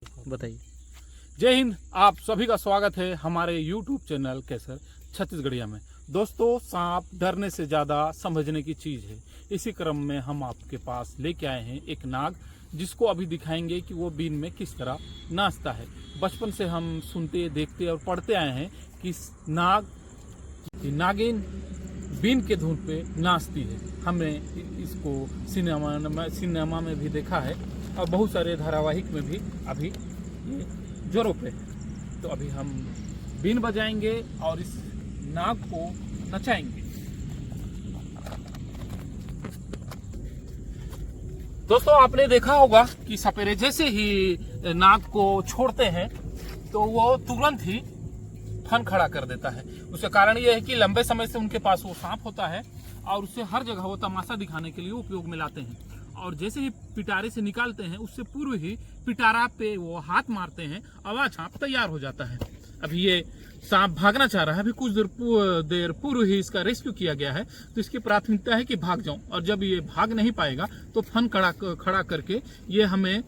बताइए। जय हिंद। आप सभी का स्वागत है हमारे YouTube चैनल केसर छत्तीसगढ़िया में। दोस्तों, सांप डरने से ज़्यादा समझने की चीज़ है। इसी क्रम में हम आपके पास लेके आए हैं एक नाग, जिसको अभी दिखाएंगे कि वो बीन में किस तरह नाचता है। बचपन से हम सुनते, देखते और पढ़ते आए हैं कि नागिन बीन के धुन पे नाचती है। हमने इसको सिनेमा में भी देखा है और बहुत सारे धारावाहिक में भी अभी ये जोरों पे है। तो अभी हम बीन बजाएंगे और इस नाग को नचाएंगे। दोस्तों, आपने देखा होगा कि सपेरे जैसे ही नाग को छोड़ते हैं तो वो तुरंत ही फन खड़ा कर देता है। उसका कारण यह है कि लंबे समय से उनके पास वो सांप होता है और उसे हर जगह वो तमाशा दिखाने के लिए उपयोग में लाते हैं। और जैसे ही पिटारे से निकालते हैं उससे पूर्व ही पिटारा पे वो हाथ मारते हैं, आवाज सांप तैयार हो जाता है। अभी ये सांप भागना चाह रहा है। अभी कुछ देर पूर्व ही इसका रेस्क्यू किया गया है, तो इसकी प्राथमिकता है कि भाग जाऊं। और जब ये भाग नहीं पाएगा तो फन खड़ा करके ये हमें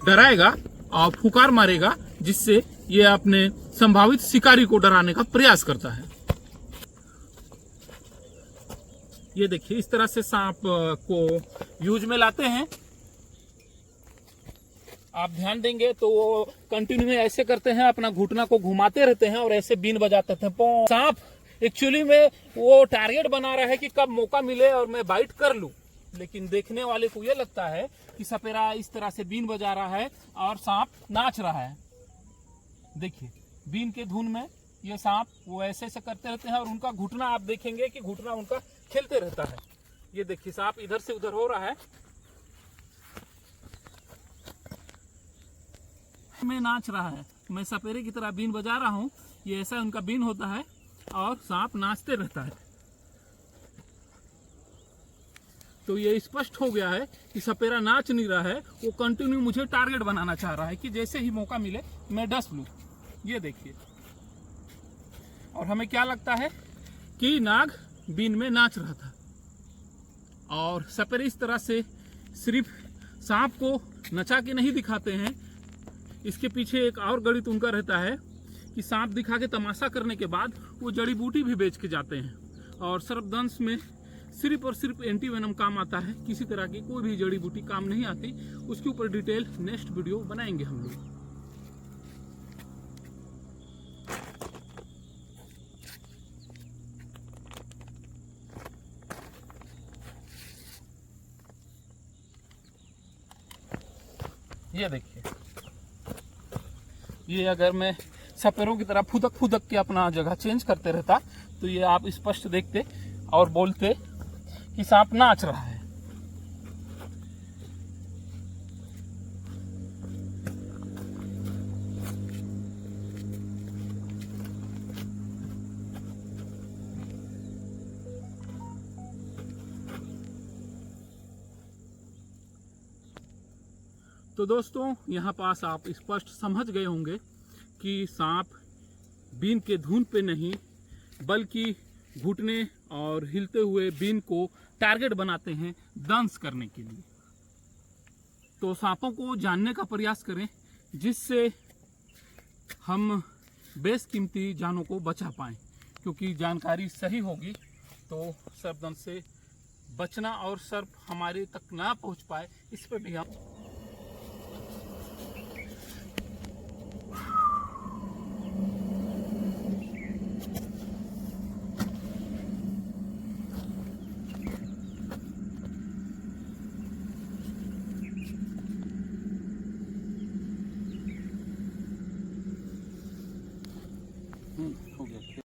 डराएगा और फुकार मारेगा, जिससे ये अपने संभावित शिकारी को डराने का प्रयास करता है। ये देखिए, इस तरह से सांप को यूज में लाते हैं। आप ध्यान देंगे तो वो कंटिन्यू ऐसे करते हैं, अपना घुटना को घुमाते रहते हैं और ऐसे बीन बजाते थे। सांप एक्चुअली में वो टारगेट बना रहा है कि कब मौका मिले और मैं बाइट कर लूं। लेकिन देखने वाले को ये लगता है कि सपेरा इस तरह से बीन बजा रहा है और सांप नाच रहा है। देखिए, बीन के धुन में ये सांप वो ऐसे करते रहते हैं और उनका घुटना आप देखेंगे कि घुटना उनका खेलते रहता है। ये देखिए, सांप इधर से उधर हो रहा है, मैं नाच रहा है, मैं सपेरे की तरह बीन बजा रहा हूं। ये ऐसा उनका बीन होता है और सांप नाचते रहता है। तो ये स्पष्ट हो गया है कि सपेरा नाच नहीं रहा है, वो कंटिन्यू मुझे टारगेट बनाना चाह रहा है कि जैसे ही मौका मिले मैं डस लूं। ये देखिए, और हमें क्या लगता है कि नाग बीन में नाच रहा था। और सपेरे इस तरह से सिर्फ सांप को नचा के नहीं दिखाते हैं, इसके पीछे एक और गणित उनका रहता है कि सांप दिखा के तमाशा करने के बाद वो जड़ी बूटी भी बेच के जाते हैं। और सर्पदंश में सिर्फ और सिर्फ एंटीवेनम काम आता है, किसी तरह की कोई भी जड़ी बूटी काम नहीं आती। उसके ऊपर डिटेल नेक्स्ट वीडियो बनाएंगे हम लोग। ये देखिए, ये अगर मैं सपेरों की तरह फुदक के अपना जगह चेंज करते रहता तो ये आप स्पष्ट देखते और बोलते कि सांप नाच रहा है। तो दोस्तों, यहाँ पास आप स्पष्ट समझ गए होंगे कि सांप बीन के धुन पे नहीं बल्कि घुटने और हिलते हुए बीन को टारगेट बनाते हैं दंश करने के लिए। तो सांपों को जानने का प्रयास करें, जिससे हम बेशकीमती जानों को बचा पाएं। क्योंकि जानकारी सही होगी तो सर्पदंश से बचना और सर्प हमारे तक ना पहुंच पाए, इस पर भी हम हो गया।